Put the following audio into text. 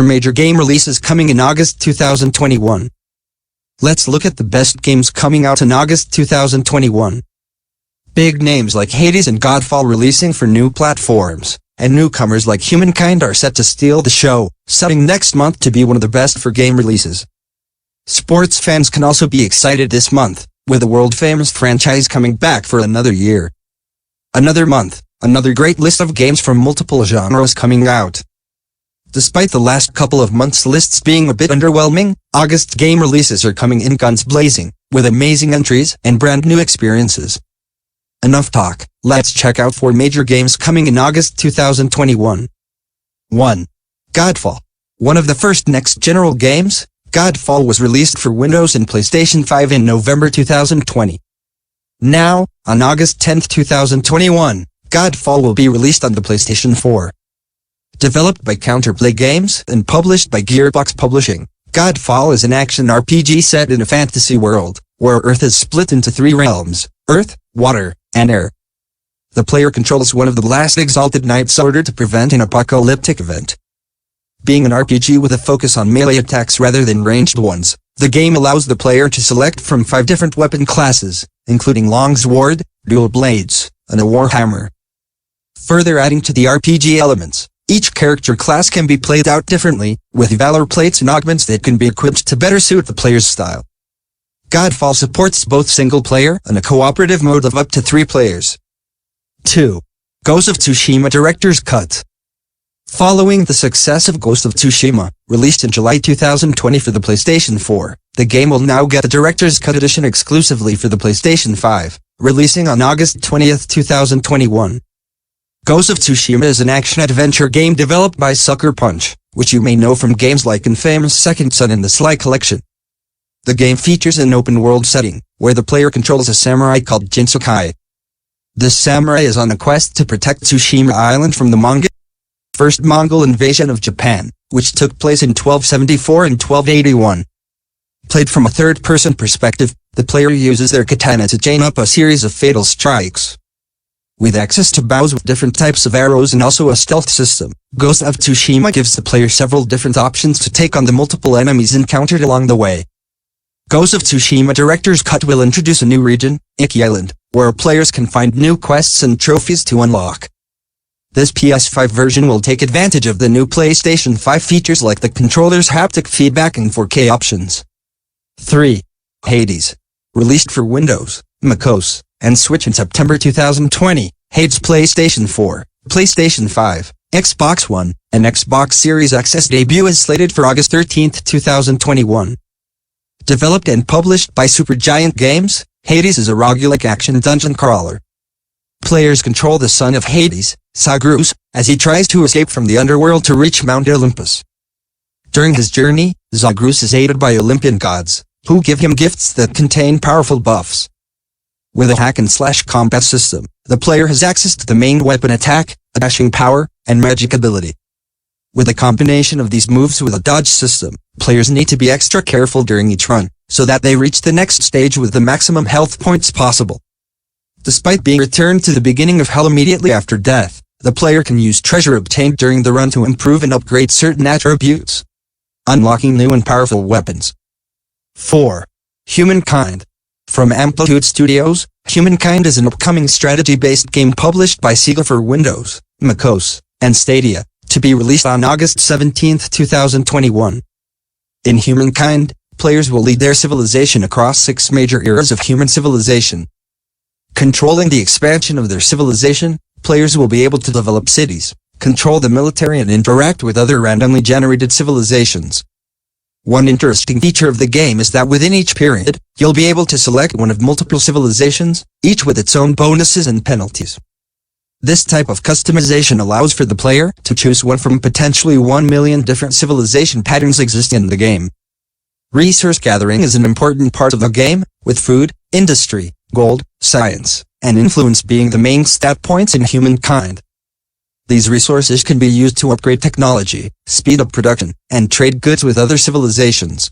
major game releases coming in August 2021. Let's look at the best games coming out in August 2021. Big names like Hades and Godfall releasing for new platforms, and newcomers like Humankind are set to steal the show, setting next month to be one of the best for game releases. Sports fans can also be excited this month, with a world-famous franchise coming back for another year. Another month, another great list of games from multiple genres coming out. Despite the last couple of months' lists being a bit underwhelming, August game releases are coming in guns blazing, with amazing entries and brand new experiences. Enough talk, let's check out 4 major games coming in August 2021. 1. Godfall. One of the first next-general games, Godfall was released for Windows and PlayStation 5 in November 2020. Now, on August 10, 2021, Godfall will be released on the PlayStation 4. Developed by Counterplay Games and published by Gearbox Publishing, Godfall is an action RPG set in a fantasy world, where Earth is split into 3 realms: Earth, Water, and Air. The player controls one of the last exalted knights ordered to prevent an apocalyptic event. Being an RPG with a focus on melee attacks rather than ranged ones, the game allows the player to select from 5 different weapon classes, including longsword, dual blades, and a warhammer. Further adding to the RPG elements, each character class can be played out differently, with valor plates and augments that can be equipped to better suit the player's style. Godfall supports both single-player and a cooperative mode of up to 3 players. 2. Ghost of Tsushima Director's Cut. Following the success of Ghost of Tsushima, released in July 2020 for the PlayStation 4, the game will now get a Director's Cut edition exclusively for the PlayStation 5, releasing on August 20, 2021. Ghost of Tsushima is an action-adventure game developed by Sucker Punch, which you may know from games like Infamous Second Son and the Sly Collection. The game features an open-world setting, where the player controls a samurai called Jinsukai. This samurai is on a quest to protect Tsushima Island from the first Mongol invasion of Japan, which took place in 1274 and 1281. Played from a third-person perspective, the player uses their katana to chain up a series of fatal strikes. With access to bows with different types of arrows and also a stealth system, Ghost of Tsushima gives the player several different options to take on the multiple enemies encountered along the way. Ghost of Tsushima Director's Cut will introduce a new region, Iki Island, where players can find new quests and trophies to unlock. This PS5 version will take advantage of the new PlayStation 5 features like the controller's haptic feedback and 4K options. 3. Hades. Released for Windows, macOS, and Switch in September 2020, Hades' PlayStation 4, PlayStation 5, Xbox One, and Xbox Series X's debut is slated for August 13, 2021. Developed and published by Supergiant Games, Hades is a roguelike action dungeon crawler. Players control the son of Hades, Zagreus, as he tries to escape from the underworld to reach Mount Olympus. During his journey, Zagreus is aided by Olympian gods, who give him gifts that contain powerful buffs. With a hack-and-slash combat system, the player has access to the main weapon attack, dashing power, and magic ability. With a combination of these moves with a dodge system, players need to be extra careful during each run, so that they reach the next stage with the maximum health points possible. Despite being returned to the beginning of hell immediately after death, the player can use treasure obtained during the run to improve and upgrade certain attributes, unlocking new and powerful weapons. 4. Humankind. From Amplitude Studios, Humankind is an upcoming strategy-based game published by Sega for Windows, macOS, and Stadia, to be released on August 17, 2021. In Humankind, players will lead their civilization across 6 major eras of human civilization. Controlling the expansion of their civilization, players will be able to develop cities, control the military and interact with other randomly generated civilizations. One interesting feature of the game is that within each period, you'll be able to select one of multiple civilizations, each with its own bonuses and penalties. This type of customization allows for the player to choose one from potentially 1 million different civilization patterns existing in the game. Resource gathering is an important part of the game, with food, industry, gold, science, and influence being the main stat points in Humankind. These resources can be used to upgrade technology, speed up production, and trade goods with other civilizations.